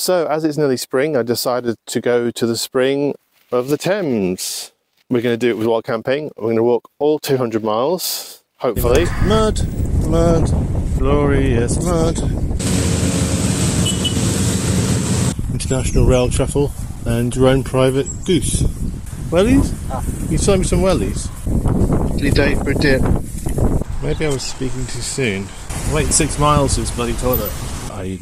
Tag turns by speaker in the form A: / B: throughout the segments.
A: So as it's nearly spring, I decided to go to the spring of the Thames. We're going to do it with wild camping. We're going to walk all 200 miles, hopefully. Mud, mud, glorious mud. International rail truffle and your own private goose. Wellies? You saw me some wellies.
B: Any day for a dip.
A: Maybe I was speaking too soon. Wait 6 miles to this bloody toilet. I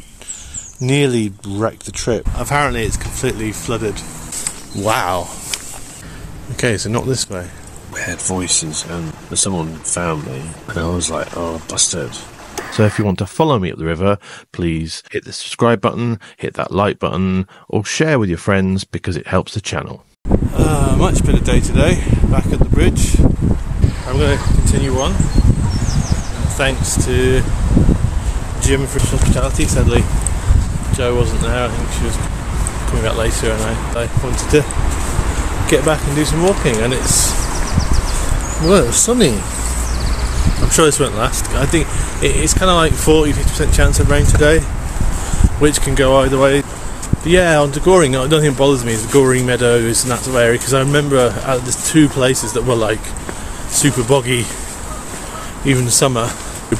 A: nearly wrecked the trip. Apparently it's completely flooded. Wow. Okay, so not this way.
B: We heard voices and someone found me and I was like, oh, busted.
A: So if you want to follow me up the river, please hit the subscribe button, hit that like button, or share with your friends because it helps the channel. Much better day today, back at the bridge. I'm going to continue on. Thanks to Jim for his hospitality. Sadly, Jo wasn't there. I think she was coming back later, and I wanted to get back and do some walking. And it was sunny. I'm sure this won't last. I think it's kind of like 40-50% chance of rain today, which can go either way. But yeah, on to Goring, I don't think it bothers me is the Goring Meadows and that sort of area, because I remember there's 2 places that were like super boggy, even in summer.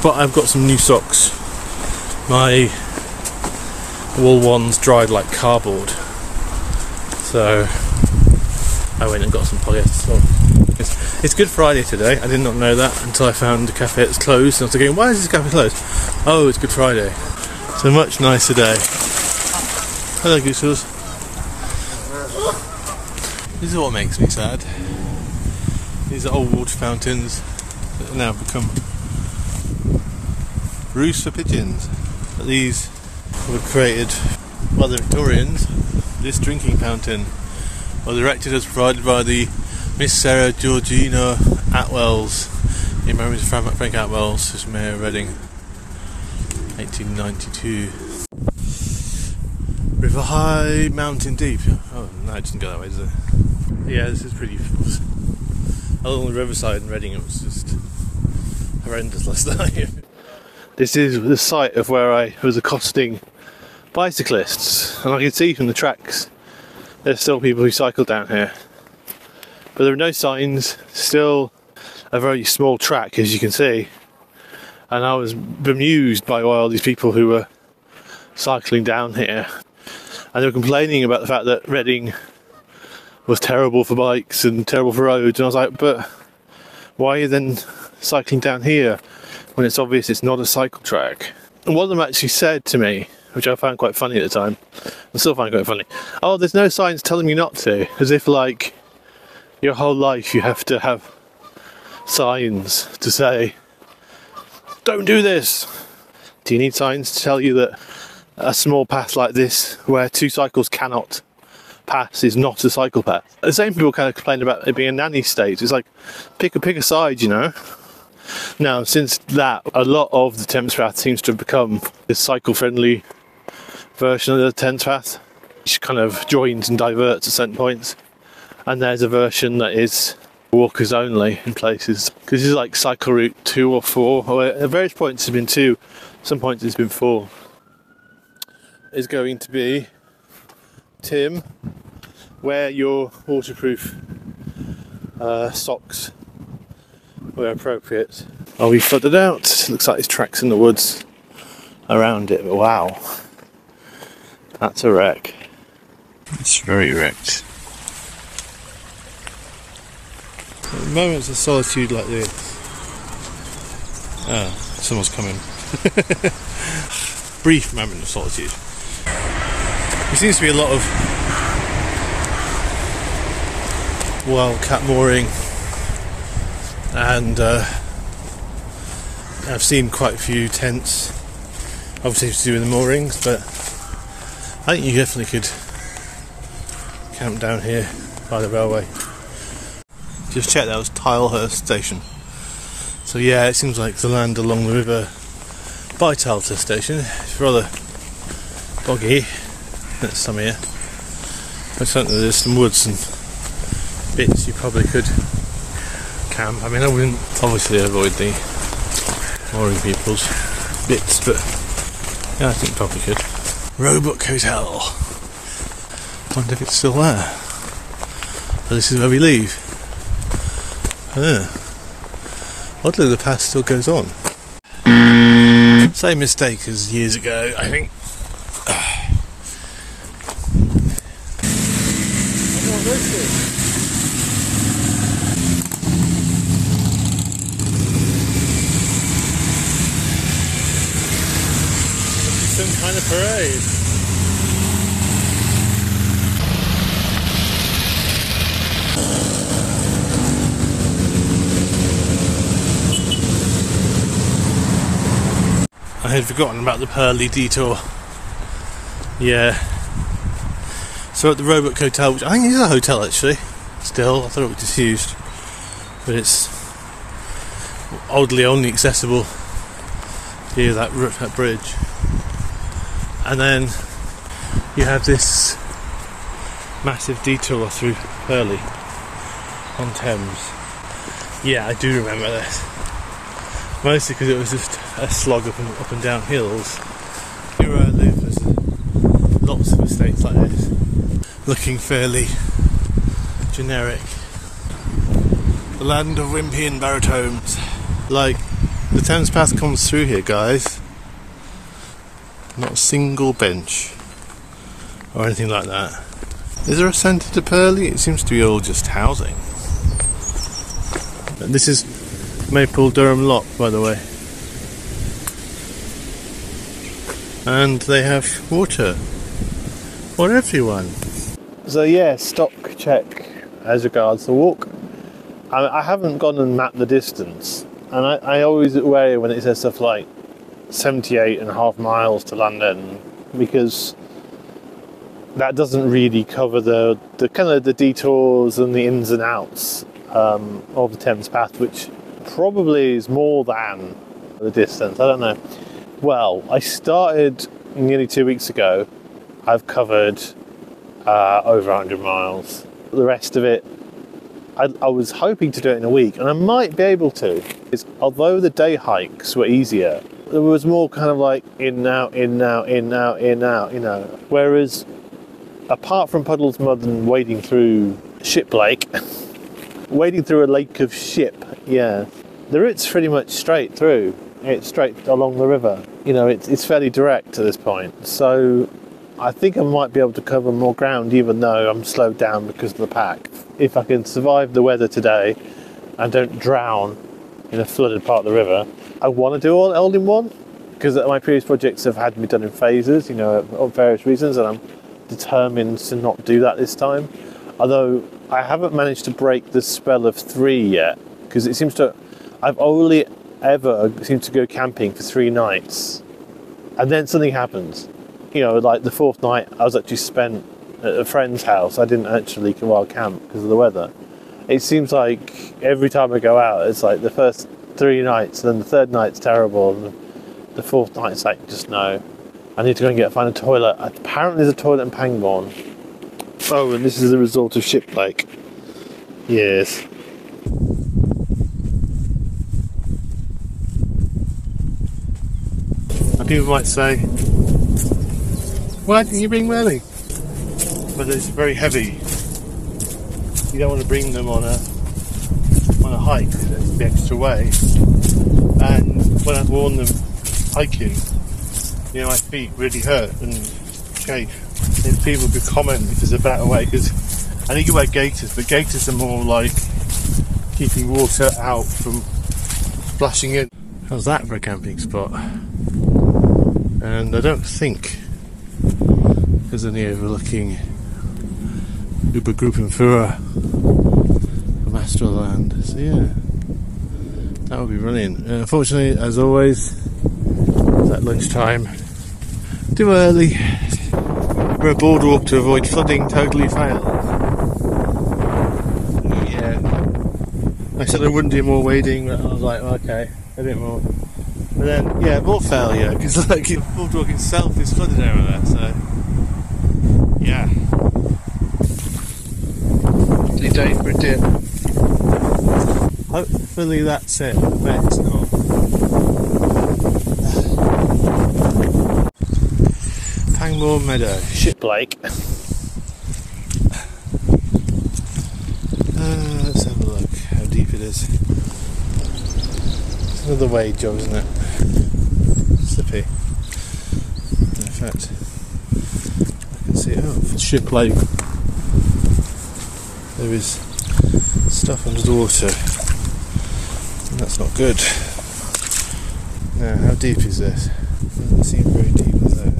A: But I've got some new socks. My wool ones dried like cardboard, so I went and got some polyester. It's Good Friday today. I did not know that until I found a cafe that's closed, and I was thinking, why is this cafe closed? Oh, it's Good Friday. It's a much nicer day. Hello, Gooses. This is what makes me sad. These are old water fountains that have now become roosts for pigeons. But these were created by the Victorians. This drinking fountain was erected as provided by the Miss Sarah Georgina Atwells, in memory of Frank Atwells, who's Mayor of Reading, 1892. River high, mountain deep. Oh no, it doesn't go that way, does it? Yeah, this is pretty. Along the riverside in Reading, it was just horrendous last night. This is the site of where I was accosting bicyclists, and I can see from the tracks there's still people who cycle down here. But there are no signs, still a very small track, as you can see. And I was bemused by all these people who were cycling down here. And they were complaining about the fact that Reading was terrible for bikes and terrible for roads. And I was like, but why are you then cycling down here when it's obvious it's not a cycle track? And one of them actually said to me, which I found quite funny at the time, I still find quite funny, oh, there's no signs telling you not to. As if like your whole life you have to have signs to say, don't do this. Do you need signs to tell you that a small path like this, where 2 cycles cannot pass, is not a cycle path? The same people kind of complain about it being a nanny state. It's like, pick a side, you know. Now, since that, a lot of the Thames path seems to have become this cycle-friendly version of the Thames path, which kind of joins and diverts at certain points. And there's a version that is walkers only in places, because this is like cycle route 2 or 4, or at various points it's been 2, some points it's been 4. Is going to be, Tim, wear your waterproof socks where appropriate. Are we flooded out? Looks like there's tracks in the woods around it, but wow, that's a wreck.
B: It's very wrecked.
A: Moments of solitude like this. Oh, someone's coming. Brief moment of solitude. There seems to be a lot of wildcat mooring, and I've seen quite a few tents, obviously to do with the moorings, but I think you definitely could camp down here by the railway. Just checked, that was Tilehurst Station. So yeah, it seems like the land along the river by Tilehurst Station is rather boggy. There's some here. I don't know, there's some woods and bits you probably could camp. I mean, I wouldn't obviously avoid the mooring people's bits, but yeah, I think probably could. Roebuck Hotel. Wonder if it's still there. But this is where we leave. Oddly, the path still goes on. Same mistake as years ago, I think. Some kind of parade. I had forgotten about the Purley detour. Yeah. So at the Roebuck Hotel, which I think is a hotel actually, still, I thought it was disused. But it's oddly only accessible via that bridge. And then you have this massive detour through Purley on Thames. Yeah, I do remember this. Mostly because it was just a slog up and down hills. Here where I live, there's lots of estates like this, looking fairly generic. The land of wimpy and baritones. Like, the Thames Path comes through here, guys. Not a single bench or anything like that. Is there a centre to Purley? It seems to be all just housing. And this is Maple Durham Lock, by the way. And they have water for everyone. So yeah, stock check as regards the walk. I haven't gone and mapped the distance, and I always worry when it says stuff like 78.5 miles to London, because that doesn't really cover the kind of the detours and the ins and outs of the Thames Path, which probably is more than the distance. I don't know. Well, I started nearly 2 weeks ago. I've covered over 100 miles. The rest of it, I was hoping to do it in a week, and I might be able to. Although the day hikes were easier, there was more kind of like in now, in now, in now, in now, you know. Whereas, apart from Puddles Mud and wading through Ship Lake, wading through a lake of ship, yeah, the route's pretty much straight through. It's straight along the river. You know, it's fairly direct to this point. So I think I might be able to cover more ground, even though I'm slowed down because of the pack. If I can survive the weather today and don't drown in a flooded part of the river, I want to do all in one, because my previous projects have had me done in phases, you know, of various reasons, and I'm determined to not do that this time. Although I haven't managed to break the spell of 3 yet, because it seems to, I've only ever seemed to go camping for 3 nights, and then something happens. You know, like the 4th night I was actually spent at a friend's house. I didn't actually wild camp because of the weather. It seems like every time I go out, it's like the first 3 nights, and then the 3rd night's terrible, and the 4th night's like, just no. I need to go and find a toilet. Apparently there's a toilet in Pangbourne. Oh, and this is the result of Ship Lake. Yes. And people might say, why didn't you bring Welly? But it's very heavy. You don't want to bring them on a hike, it's the extra way. And when I've worn them hiking, you know, my feet really hurt and chafe. And people could comment if there's a better way, because I think you wear gaiters, but gaiters are more like keeping water out from splashing in. How's that for a camping spot? And I don't think there's any overlooking Obergruppenführer from Astroland. So yeah, that would be brilliant. Unfortunately, as always, it's at lunchtime. Too early. We're a boardwalk to avoid flooding totally failed. Yeah. I said I wouldn't do more wading, but I was like, okay, a bit more. But then, yeah, more failure, because like the boardwalk itself is flooded over there, so yeah. Any day for a dip. Hopefully that's it, but it's not. Pangbourne Meadow, Shiplake. Let's have a look how deep it is. It's another wade job, isn't it? Slippy. In fact, I can see, Shiplake. There is stuff under the water, and that's not good. Now, how deep is this? Doesn't seem very deep there.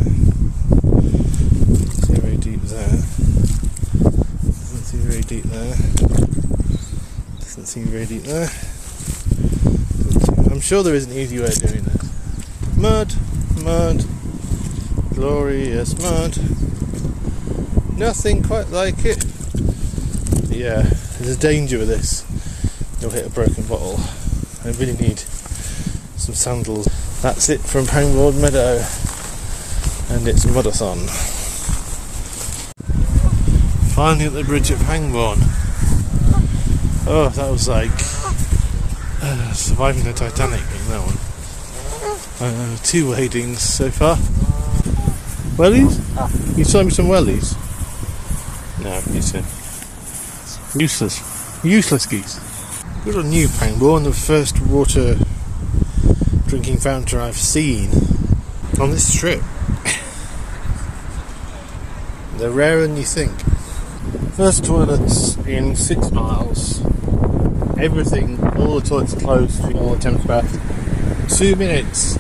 A: Doesn't seem very deep there. Doesn't seem very deep there. Doesn't seem very deep there. I'm sure there is an easy way of doing this. Mud, mud, glorious mud. Nothing quite like it. But yeah, there's a danger with this. You'll hit a broken bottle. I really need some sandals. That's it from Pangbourne Meadow, and it's Mudathon. Finally at the bridge at Pangbourne. Oh, that was like surviving the Titanic in that one. 2 wadings so far. Wellies? You saw me some wellies? No, you said useless. Useless geese. Good on you, Pangbourne, the first water drinking fountain I've seen on this trip. They're rarer than you think. First toilets in 6 miles. Everything, all the toilets closed, all the Thames bath. 2 minutes.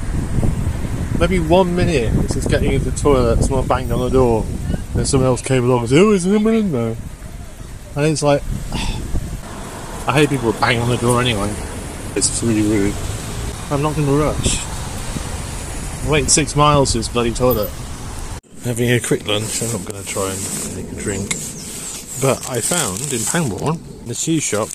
A: Maybe 1 minute since getting into the toilet, someone banged on the door. Then someone else came along and said, "Oh, is anyone in there?" And it's like, I hate people bang on the door anyway. It's just really rude. I'm not going to rush. I'm waiting 6 miles to this bloody toilet. Having a quick lunch. I'm not going to try and make a drink. But I found in Pangbourne, the cheese shop,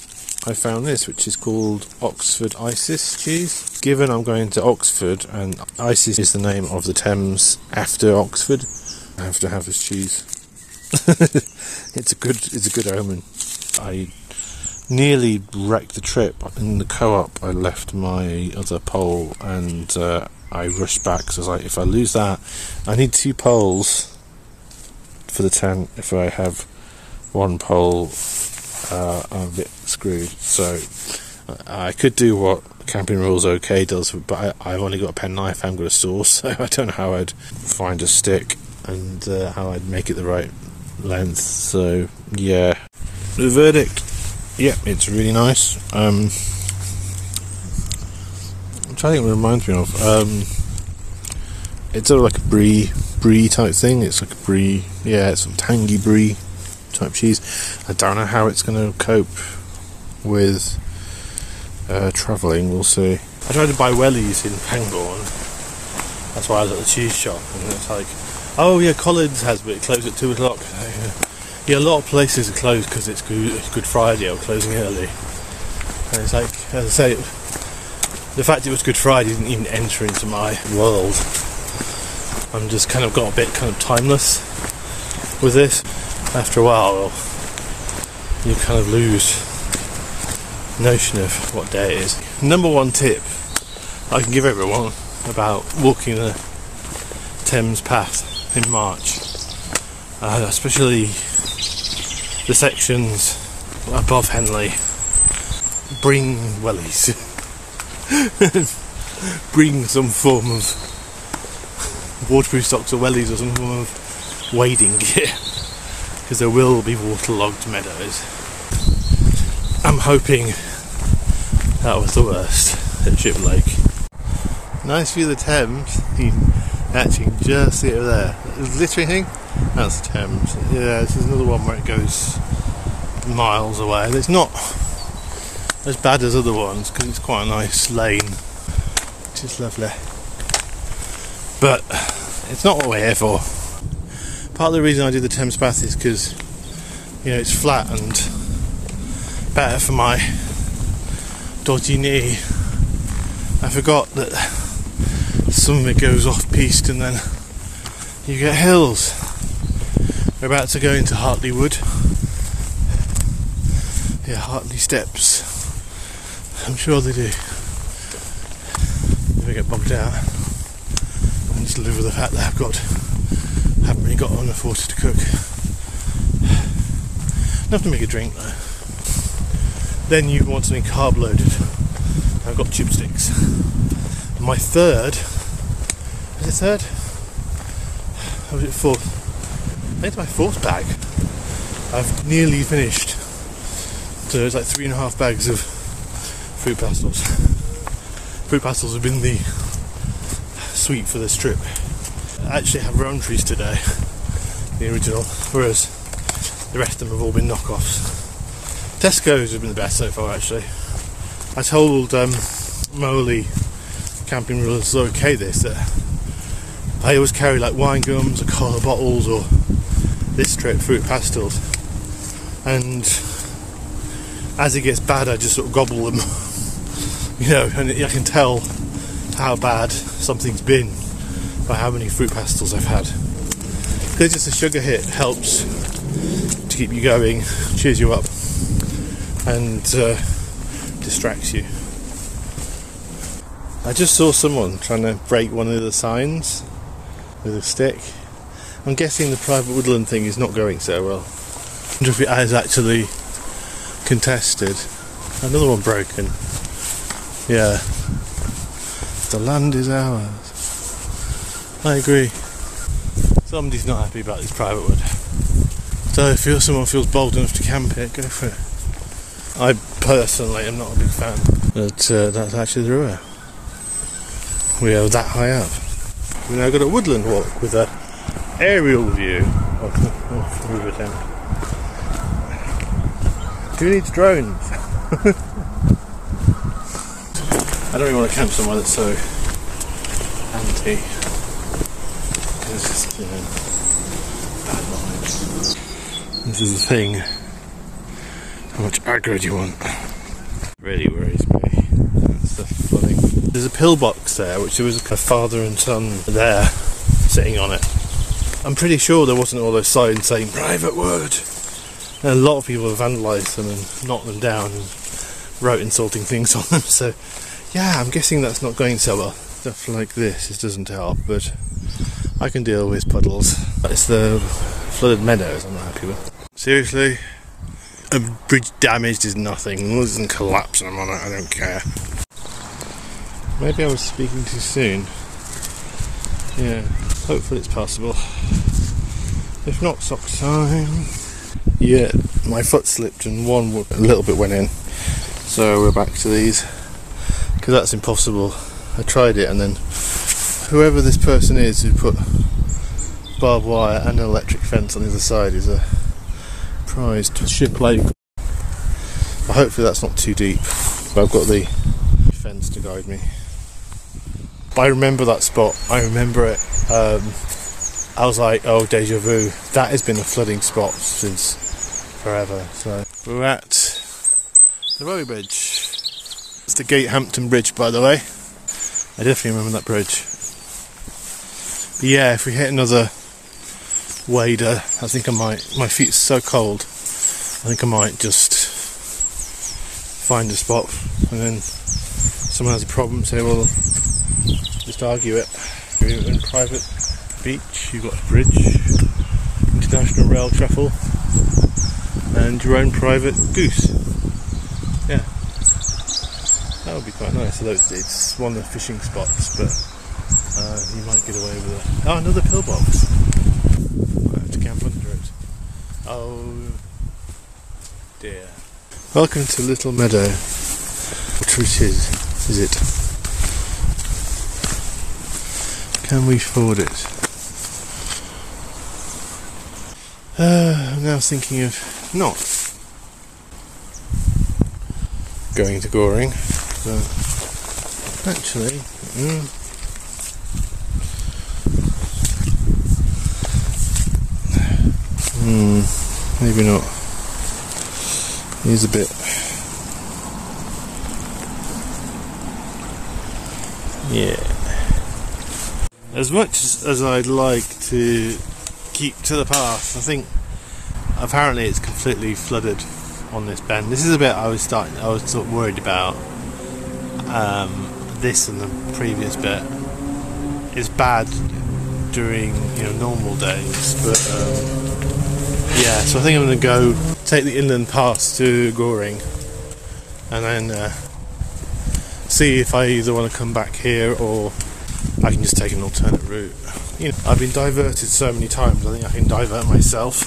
A: I found this, which is called Oxford Isis cheese. Given I'm going to Oxford, and Isis is the name of the Thames after Oxford, I have to have this cheese. It's a good omen. I nearly wrecked the trip. In the co-op, I left my other pole, and I rushed back. So I was like, if I lose that, I need 2 poles for the tent. If I have 1 pole, I'm a bit screwed. So I could do what Camping Rules OK does, but I've only got a penknife. I haven't got a saw, so I don't know how I'd find a stick and how I'd make it the right length. So yeah, the verdict. Yeah, it's really nice. I'm trying to think what it reminds me of. It's sort of like a brie type thing. It's like a brie, yeah, it's sort of tangy brie type cheese. I don't know how it's going to cope with travelling. We'll see. I tried to buy wellies in Pangbourne. That's why I was at the cheese shop, and it's like, oh yeah, Collins has, but it closed at 2 o'clock. Yeah, a lot of places are closed because it's Good Friday or closing early. And it's like, as I say, the fact it was Good Friday didn't even enter into my world. I'm just kind of got a bit kind of timeless with this. After a while, you kind of lose notion of what day it is. Number 1 tip I can give everyone about walking the Thames path in March, especially the sections above Henley. Bring wellies. Bring some form of waterproof socks or wellies or some form of wading gear, because there will be waterlogged meadows. I'm hoping that was the worst at Shiplake. Nice view of the Thames. You can actually just see it over there. The glittering thing? That's the Thames. Yeah, this is another one where it goes miles away. It's not as bad as other ones because it's quite a nice lane, which is lovely. But it's not what we're here for. Part of the reason I do the Thames Bath is because, you know, it's flat and better for my dodgy knee. I forgot that some of it goes off-piste and then you get hills. We're about to go into Hartley Wood. Yeah, Hartley Steps. I'm sure they do. Never get bogged out. And just live with the fact that I haven't really got enough water to cook. Enough to make a drink though. Then you want something carb loaded. I've got tube sticks. My third, was it third? Or was it fourth? I think it's my fourth bag. I've nearly finished. So it's like 3.5 bags of fruit pastels. Fruit pastels have been the sweet for this trip. I actually have rowan trees today, the original, whereas the rest of them have all been knockoffs. Tesco's have been the best so far actually. I told Molly, Camping Rules OK this, that I always carry like wine gums or cola bottles, or this trip fruit pastels, and as it gets bad I just sort of gobble them. You know, and I can tell how bad something's been by how many fruit pastels I've had. Because just a sugar hit helps to keep you going, cheers you up, and distracts you. I just saw someone trying to break one of the signs with a stick. I'm guessing the private woodland thing is not going so well. I wonder if it is actually contested. Another one broken. Yeah. The land is ours. I agree. Somebody's not happy about this private wood. So if someone feels bold enough to camp it, go for it. I personally am not a big fan. But that's actually the river. We are that high up. We've now got a woodland walk with an aerial view of the River Thames. Who needs drones? I don't really want to camp somewhere that's so anti. Because, you know, bad vibes. This is the thing. How much aggro do you want? Really worries me. That's the flooding. There's a pillbox there, which there was a father and son there sitting on it. I'm pretty sure there wasn't all those signs saying private wood. And a lot of people have vandalised them and knocked them down and wrote insulting things on them. So yeah, I'm guessing that's not going so well. Stuff like this, it doesn't help, but I can deal with puddles. It's the flooded meadows I'm not happy with. Seriously, a bridge damaged is nothing. It doesn't collapse and I'm on it, I don't care. Maybe I was speaking too soon. Yeah, hopefully it's passable. If not, socks time. Yeah, my foot slipped and a little bit went in. So we're back to these. Because that's impossible. I tried it and then whoever this person is who put barbed wire and an electric fence on the other side is a prized ship like. Hopefully that's not too deep, but I've got the fence to guide me. I remember that spot, I remember it. I was like, oh, deja vu. That has been a flooding spot since forever. So we're at the Rowie Bridge. It's the Gatehampton Bridge, by the way. I definitely remember that bridge. But yeah, if we hit another wader, I think I might. My feet are so cold. I think I might just find a spot, and then someone has a problem, say, well, just argue it. You're in private beach, you've got a bridge, international rail travel, and your own private goose. Yeah. That would be quite nice, although it's one of the fishing spots, but you might get away with it. Oh, another pillbox. I have to camp under it. Oh dear. Welcome to Little Meadow. What route is it? Can we afford it? I'm now thinking of not going to Goring. Actually, maybe not. He's a bit. Yeah. As much as I'd like to keep to the path, I think apparently it's completely flooded on this bend. This is a bit I was sort of worried about. This and the previous bit is bad during normal days, but yeah. So I think I'm going to go take the inland pass to Goring, and then see if I either want to come back here or I can just take an alternate route. I've been diverted so many times. I think I can divert myself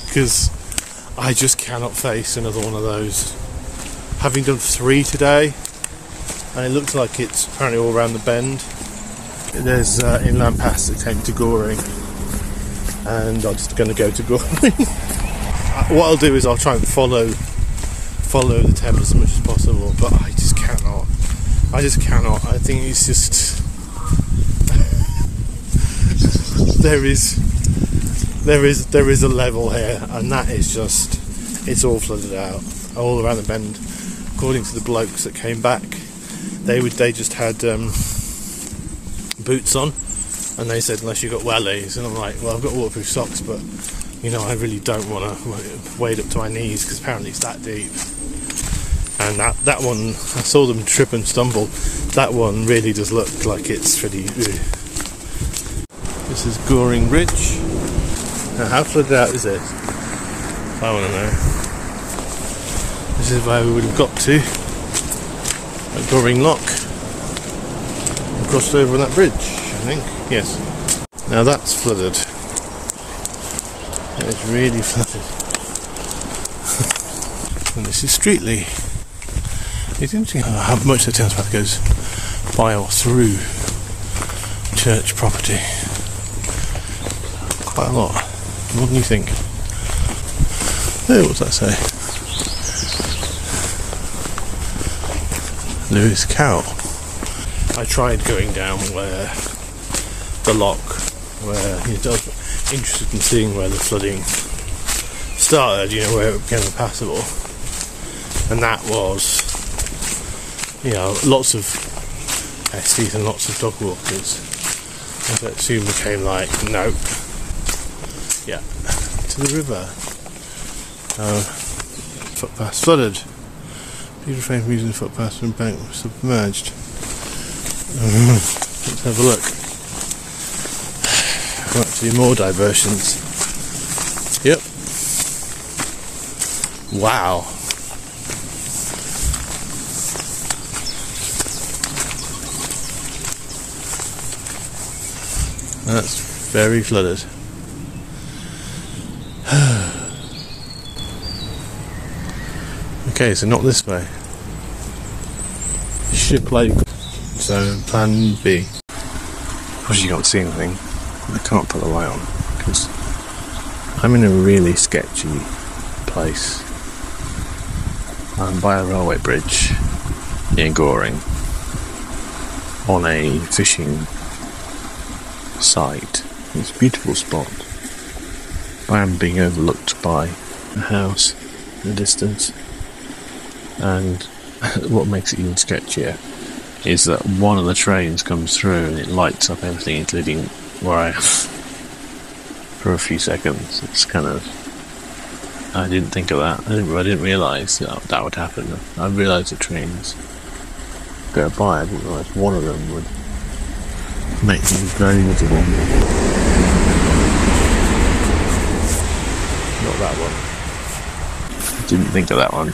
A: because I just cannot face another one of those. Having done 3 today, and it looks like it's apparently all around the bend. There's inland pass that came to Goring, and I'm just going to go to Goring. What I'll do is I'll try and follow the Thames as much as possible, but I just cannot. I think it's just there is a level here, and that is just, it's all flooded out all around the bend. According to the blokes that came back, they just had boots on, and they said unless you got wellies, and I'm like, well, I've got waterproof socks, but I really don't want to wade up to my knees because apparently it's that deep. And that one, I saw them trip and stumble. That one really does look like it's pretty. This is Goring Bridge. Now, how flooded out is it? I want to know. This is where we would have got to at Goring Lock. We crossed over on that bridge, I think. Yes. Now that's flooded. It's really flooded. And this is Streatley. It's interesting how much the Thames path goes by or through church property. Quite a lot. More than you think. Oh, what's that say? Lewis Cow. I tried going down where the lock, where I was interested in seeing where the flooding started, where it became impassable. And that was, lots of STs and lots of dog walkers. And so it soon became like, nope. Yeah, to the river. Footpath flooded. Please refrain from using the footpath when bank submerged. Let's have a look. Actually, more diversions. Yep. Wow. That's very flooded. Okay, so not this way. Ship like. So, plan B.
B: Because you can't see anything. I can't put the light on because I'm in a really sketchy place. I'm by a railway bridge near Goring on a fishing site. It's a beautiful spot. I am being overlooked by a house in the distance, and what makes it even sketchier is that one of the trains comes through and it lights up everything, including where I am, for a few seconds. It's kind of, I didn't think of that. I didn't realise that would happen. I realised the trains go by. I didn't realise one of them would make things very visible. Not that one. Didn't think of that one.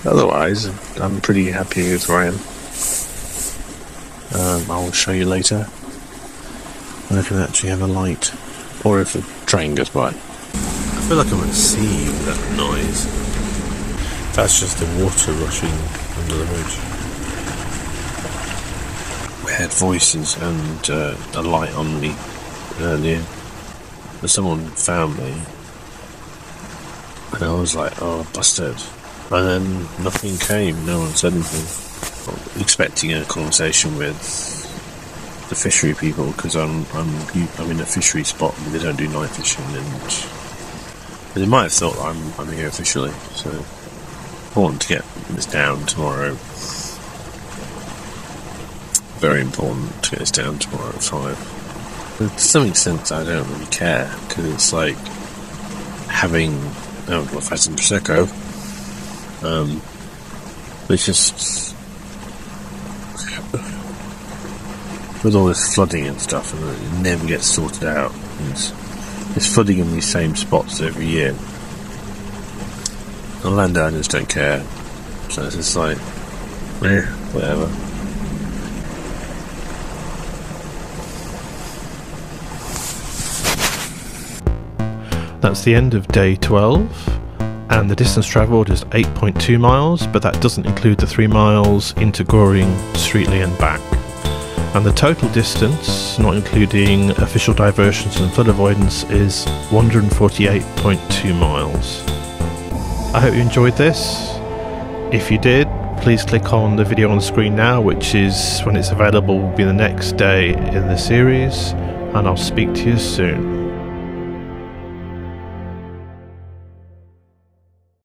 B: Otherwise, I'm pretty happy with where I am. I'll show you later when I can actually have a light, or if a train goes by.
A: I feel like I'm at sea with that noise. That's just the water rushing under the bridge.
B: We had voices and a light on me earlier. But someone found me, and I was like, "Oh, busted!" And then nothing came. No one said anything. I'm expecting a conversation with the fishery people because I'm in a fishery spot and they don't do night fishing, and they might have thought I'm here officially. So I want to get this down tomorrow. Very important to get this down tomorrow at 5. But to some extent, I don't really care because it's like having. I've had some prosecco. It's just with all this flooding and stuff, and it never gets sorted out. It's flooding in these same spots every year. The landowners don't care, so it's just like, whatever.
A: That's the end of day 12, and the distance travelled is 8.2 miles, but that doesn't include the 3 miles into Goring, Streatley and back. And the total distance, not including official diversions and flood avoidance, is 148.2 miles. I hope you enjoyed this. If you did, please click on the video on the screen now, which is, when it's available, will be the next day in the series, and I'll speak to you soon.